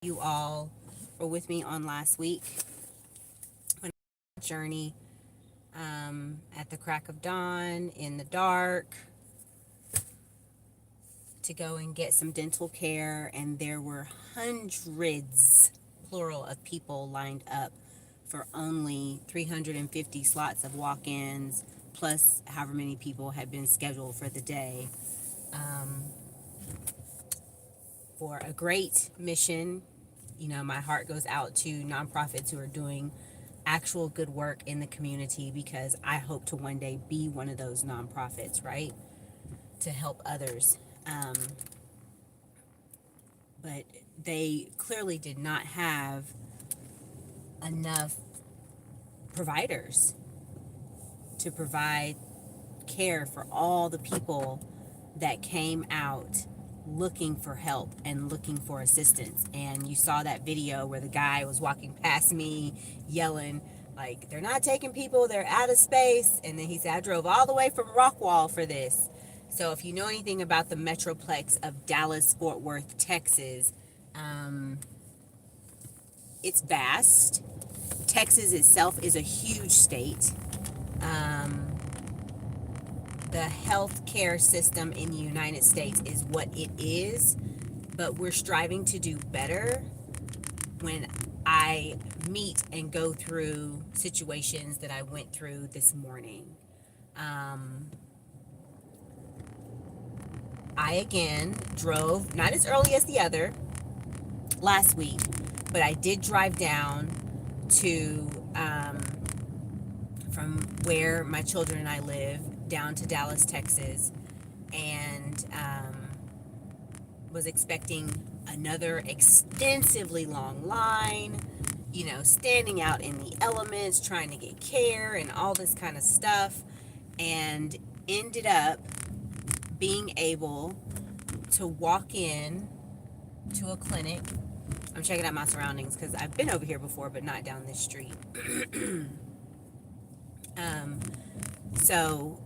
You all were with me on last week when I journey at the crack of dawn in the dark to go and get some dental care, and there were hundreds, plural, of people lined up for only 350 slots of walk-ins, plus however many people had been scheduled for the day, um, for a great mission. You know, my heart goes out to nonprofits who are doing actual good work in the community, because I hope to one day be one of those nonprofits, right? To help others. But they clearly did not have enough providers to provide care for all the people that came out looking for help and looking for assistance. And you saw that video where the guy was walking past me yelling, like, they're not taking people, they're out of space. And then he said, I drove all the way from Rockwall for this. So if you know anything about the metroplex of Dallas, Fort Worth, Texas, it's vast. Texas itself is a huge state. The healthcare system in the United States is what it is, but we're striving to do better. When I meet and go through situations that I went through this morning, I again drove, not as early as the other last week, but I did drive down to, from where my children and I live, down to Dallas, Texas, and was expecting another extensively long line, you know, standing out in the elements, trying to get care and all this kind of stuff, and ended up being able to walk in to a clinic. I'm checking out my surroundings because I've been over here before, but not down this street. So,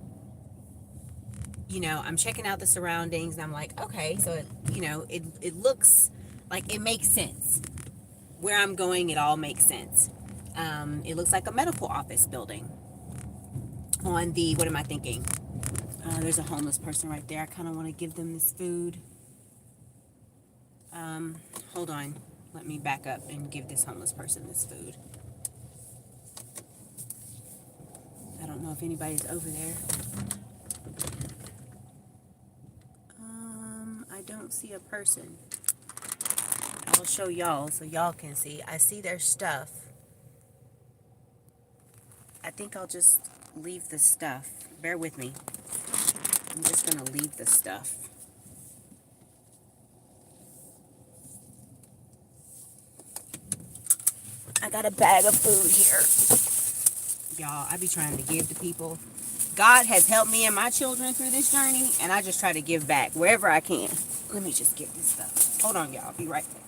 you know, I'm checking out the surroundings, and I'm like, okay, so it looks like it makes sense. Where I'm going, it all makes sense. It looks like a medical office building. On the, what am I thinking? There's a homeless person right there. I kind of want to give them this food. Hold on. Let me back up and give this homeless person this food. I don't know if anybody's over there. I don't see a person. I'll show y'all so y'all can see. I see their stuff. I think I'll just leave the stuff. Bear with me. I'm just going to leave the stuff. I got a bag of food here. Y'all, I be trying to give to people. God has helped me and my children through this journey, and I just try to give back wherever I can. Let me just get this stuff. Hold on, y'all. I'll be right back.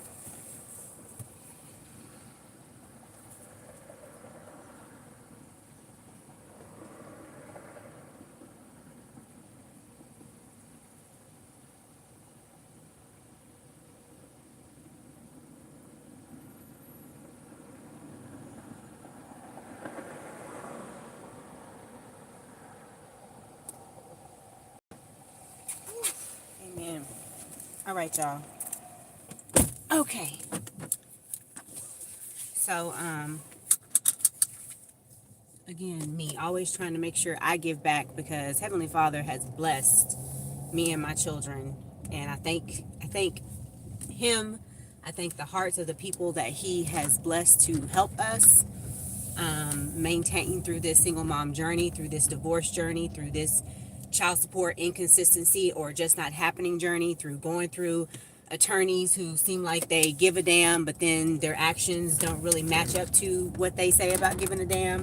Amen. All right, y'all. Okay. So, again, me always trying to make sure I give back, because Heavenly Father has blessed me and my children, and I thank Him. I thank the hearts of the people that He has blessed to help us maintain through this single mom journey, through this divorce journey, through this child support inconsistency or just not happening journey, through going through attorneys who seem like they give a damn, but then their actions don't really match up to what they say about giving a damn.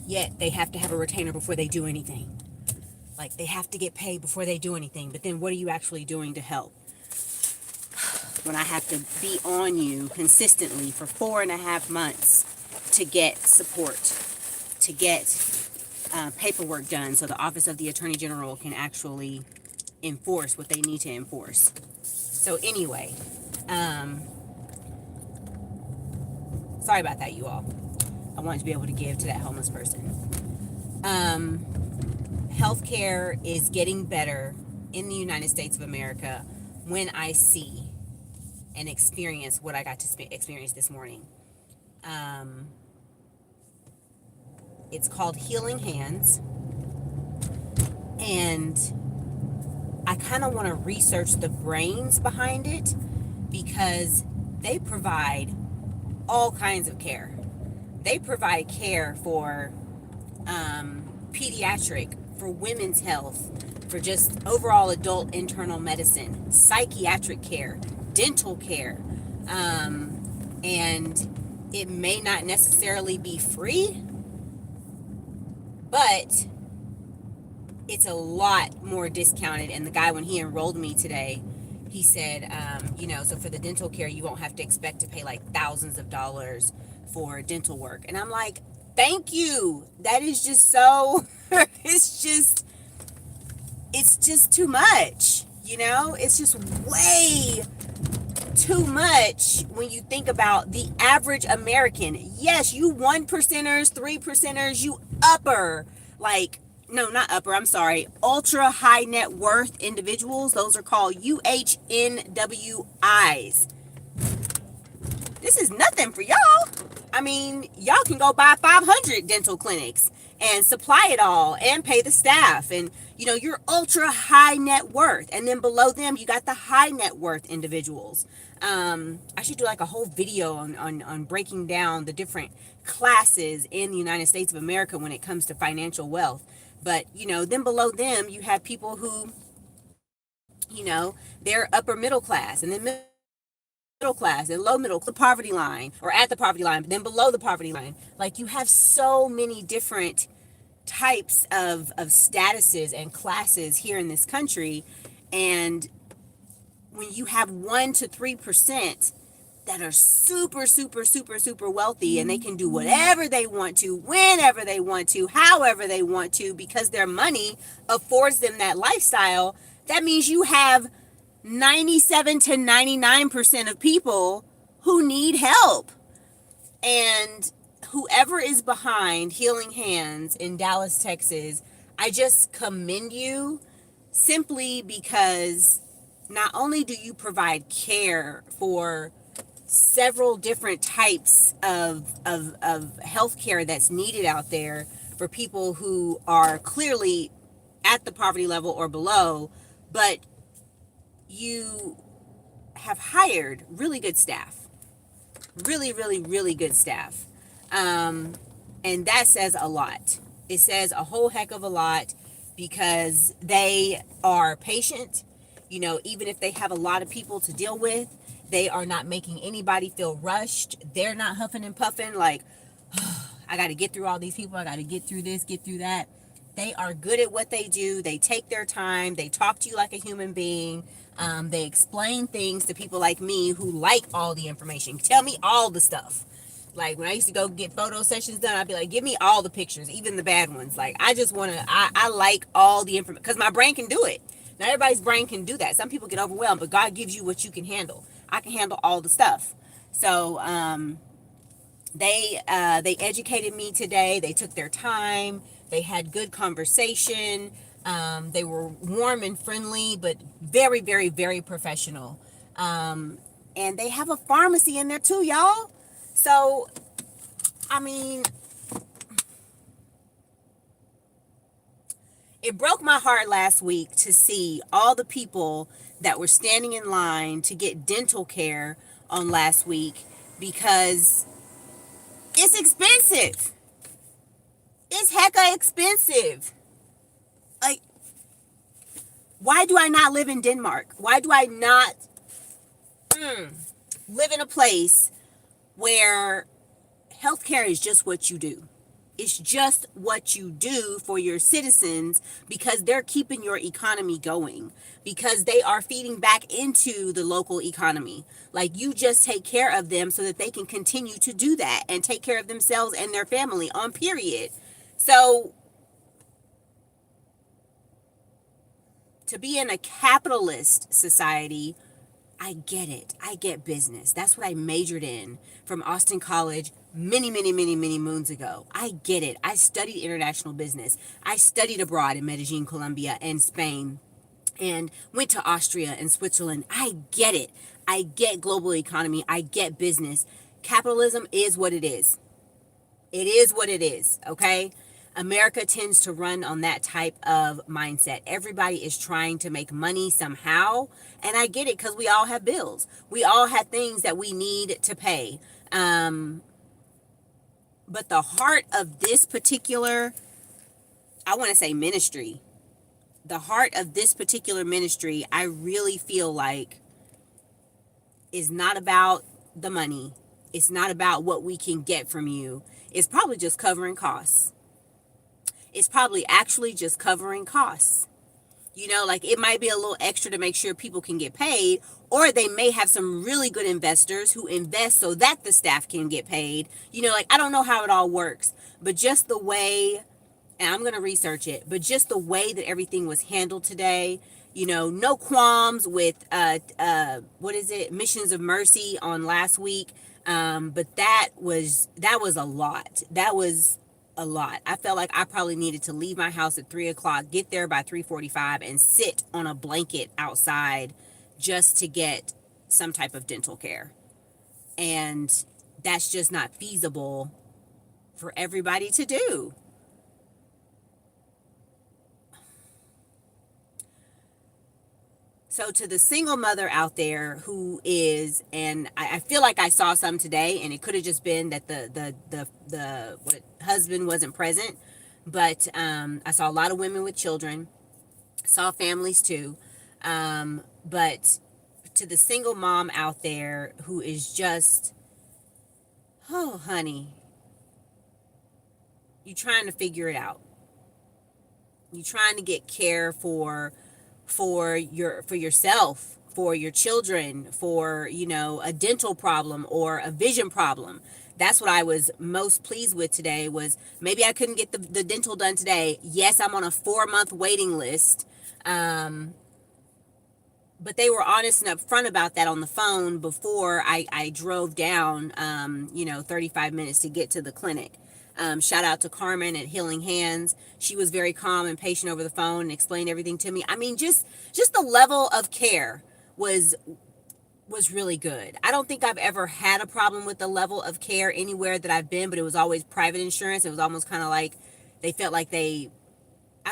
Yet they have to have a retainer before they do anything. Like, they have to get paid before they do anything. But then what are you actually doing to help? When I have to be on you consistently for 4.5 months to get support, to get paperwork done so the Office of the Attorney General can actually enforce what they need to enforce. So anyway, Um, sorry about that, you all. I wanted to be able to give to that homeless person. Healthcare is getting better in the United States of America when I see and experience what I got to experience this morning. Um, it's called Healing Hands, and I kind of want to research the brains behind it because they provide all kinds of care. They provide care for pediatric, for women's health, for just overall adult internal medicine, psychiatric care, dental care. And it may not necessarily be free, but it's a lot more discounted. And the guy, when he enrolled me today, he said, so for the dental care, you won't have to expect to pay like thousands of dollars for dental work. And I'm like, thank you. That is just so, it's just too much, it's just way too much when you think about the average American. Yes, you 1%ers, 3%ers, you upper, no, not upper, I'm sorry, ultra high net worth individuals. Those are called UHNWIs. This is nothing for y'all. I mean, y'all can go buy 500 dental clinics and supply it all and pay the staff. And, you're ultra high net worth. And then below them, you got the high net worth individuals. I should do like a whole video on breaking down the different classes in the United States of America when it comes to financial wealth. But, then below them, you have people who, they're upper middle class, and then middle class and low middle, the poverty line, or at the poverty line, but then below the poverty line. Like, you have so many different types of statuses and classes here in this country. And when you have 1 to 3% that are super, super, super, super wealthy, and they can do whatever they want to, whenever they want to, however they want to, because their money affords them that lifestyle, that means you have 97 to 99% of people who need help. And whoever is behind Healing Hands in Dallas, Texas, I just commend you, simply because not only do you provide care for several different types of healthcare that's needed out there for people who are clearly at the poverty level or below, but you have hired really good staff. Really, really, really good staff. And that says a lot. It says a whole heck of a lot, because they are patient. Even if they have a lot of people to deal with, they are not making anybody feel rushed. They're not huffing and puffing like, oh, I got to get through all these people. I got to get through this, get through that. They are good at what they do. They take their time. They talk to you like a human being. They explain things to people like me who like all the information. Tell me all the stuff. Like, when I used to go get photo sessions done, I'd be like, give me all the pictures, even the bad ones. Like, I just want to, I like all the information, because my brain can do it. Not everybody's brain can do that. Some people get overwhelmed, but God gives you what you can handle. I can handle all the stuff. So, they educated me today. They took their time. They had good conversation. They were warm and friendly, but very, very, very professional. And they have a pharmacy in there too, y'all. So, I mean, it broke my heart last week to see all the people that were standing in line to get dental care on last week, because it's expensive. It's hecka expensive. Like, why do I not live in Denmark? Why do I not live in a place where healthcare is just what you do? It's just what you do for your citizens, because they're keeping your economy going, because they are feeding back into the local economy. Like, you just take care of them so that they can continue to do that and take care of themselves and their family on period. So, to be in a capitalist society, I get it. I get business. That's what I majored in from Austin College many, many, many, many moons ago. I get it. I studied international business. I studied abroad in Medellin, Colombia, and Spain, and went to Austria and Switzerland. I get it. I get global economy. I get business. Capitalism is what it is. It is what it is, okay? America tends to run on that type of mindset. Everybody is trying to make money somehow. And I get it because we all have bills. We all have things that we need to pay. But the heart of this particular, I want to say ministry, the heart of this particular ministry, I really feel like is not about the money. It's not about what we can get from you. It's probably just covering costs. It's probably actually just covering costs. You know, like it might be a little extra to make sure people can get paid, or they may have some really good investors who invest so that the staff can get paid. You know, like I don't know how it all works, but just the way, and I'm going to research it, but just the way that everything was handled today, you know, no qualms with, what is it? Missions of Mercy on last week. But that was a lot. That was a lot. I felt like I probably needed to leave my house at 3:00, get there by 3:45, and sit on a blanket outside just to get some type of dental care. And that's just not feasible for everybody to do. So to the single mother out there who is, and I feel like I saw some today, and it could have just been that the what husband wasn't present, but I saw a lot of women with children, saw families too, but to the single mom out there who is just, oh honey, you trying to figure it out. You trying to get care for yourself, for your children, for, you know, a dental problem or a vision problem. That's what I was most pleased with today. Was maybe I couldn't get the dental done today. Yes, I'm on a 4-month waiting list. But they were honest and upfront about that on the phone before I drove down, 35 minutes to get to the clinic. Shout out to Carmen at Healing Hands. She was very calm and patient over the phone and explained everything to me. I mean, just the level of care was really good. I don't think I've ever had a problem with the level of care anywhere that I've been, but it was always private insurance. It was almost kind of like they felt like I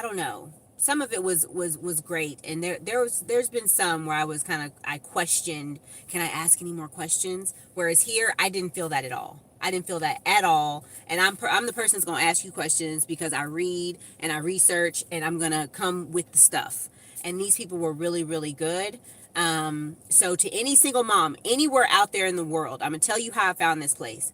don't know. Some of it was great, and there's been some where I questioned, can I ask any more questions? Whereas here, I didn't feel that at all. I didn't feel that at all, and I'm the person that's gonna ask you questions because I read and I research, and I'm gonna come with the stuff. And these people were really, really good. So to any single mom anywhere out there in the world, I'm gonna tell you how I found this place.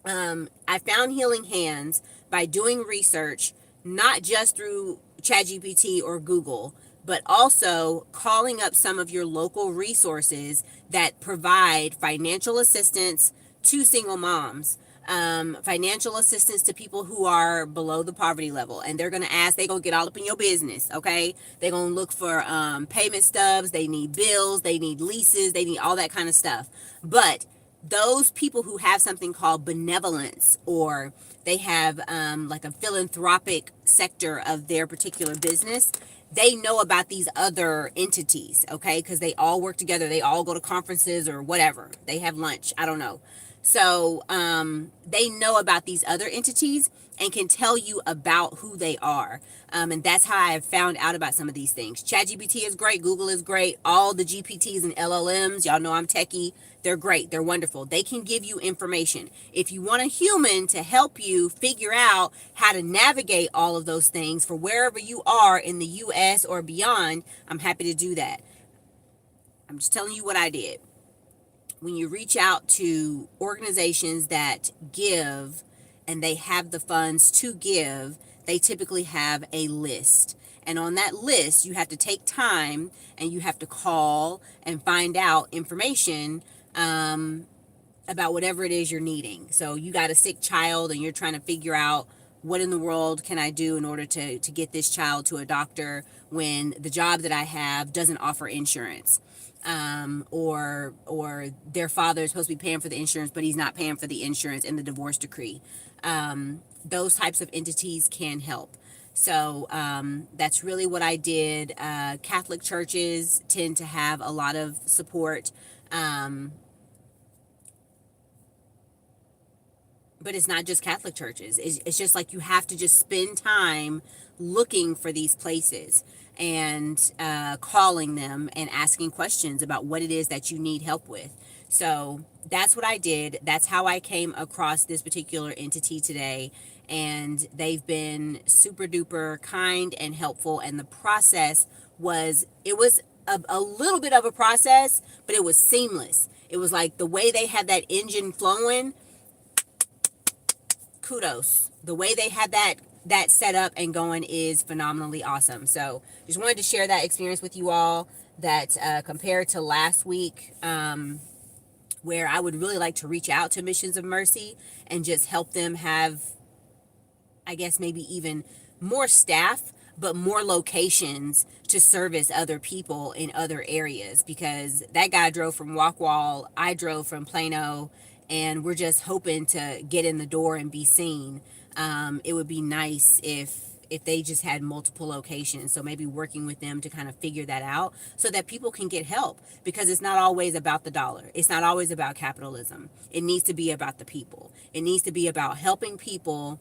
I found Healing Hands by doing research, not just through ChatGPT or Google, but also calling up some of your local resources that provide financial assistance to single moms, financial assistance to people who are below the poverty level. And they're going to ask, they're going to get all up in your business, okay? They're going to look for payment stubs, they need bills, they need leases, they need all that kind of stuff. But those people who have something called benevolence, or they have like a philanthropic sector of their particular business, they know about these other entities, okay? Because they all work together. They all go to conferences or whatever. They have lunch. I don't know. So they know about these other entities and can tell you about who they are. And that's how I have found out about some of these things. ChatGPT is great. Google is great. All the GPTs and LLMs, y'all know I'm techie. They're great. They're wonderful. They can give you information. If you want a human to help you figure out how to navigate all of those things for wherever you are in the US or beyond, I'm happy to do that. I'm just telling you what I did. When you reach out to organizations that give and they have the funds to give, they typically have a list. And on that list, you have to take time and you have to call and find out information about whatever it is you're needing. So you got a sick child and you're trying to figure out, what in the world can I do in order to get this child to a doctor when the job that I have doesn't offer insurance? or their father is supposed to be paying for the insurance, but he's not paying for the insurance in the divorce decree. Those types of entities can help. So that's really what I did. Catholic churches tend to have a lot of support. But it's not just Catholic churches. It's just like you have to just spend time looking for these places and calling them and asking questions about what it is that you need help with. So that's what I did. That's how I came across this particular entity today. And they've been super duper kind and helpful. And the process it was a little bit of a process, but it was seamless. It was like the way they had that engine flowing, kudos. The way they had that set up and going is phenomenally awesome. So just wanted to share that experience with you all, that compared to last week, where I would really like to reach out to Missions of Mercy and just help them have, I guess, maybe even more staff, but more locations to service other people in other areas, because that guy drove from Walkwall, I drove from Plano, and we're just hoping to get in the door and be seen. It would be nice if they just had multiple locations. So maybe working with them to kind of figure that out so that people can get help, because it's not always about the dollar. It's not always about capitalism. It needs to be about the people. It needs to be about helping people.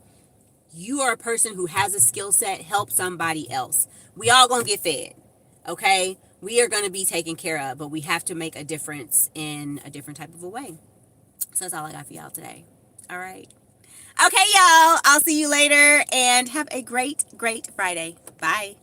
You are a person who has a skill set, help somebody else. We all gonna get fed, okay? We are gonna be taken care of, but we have to make a difference in a different type of a way. So that's all I got for y'all today. All right. Okay, y'all. I'll see you later, and have a great, great Friday. Bye.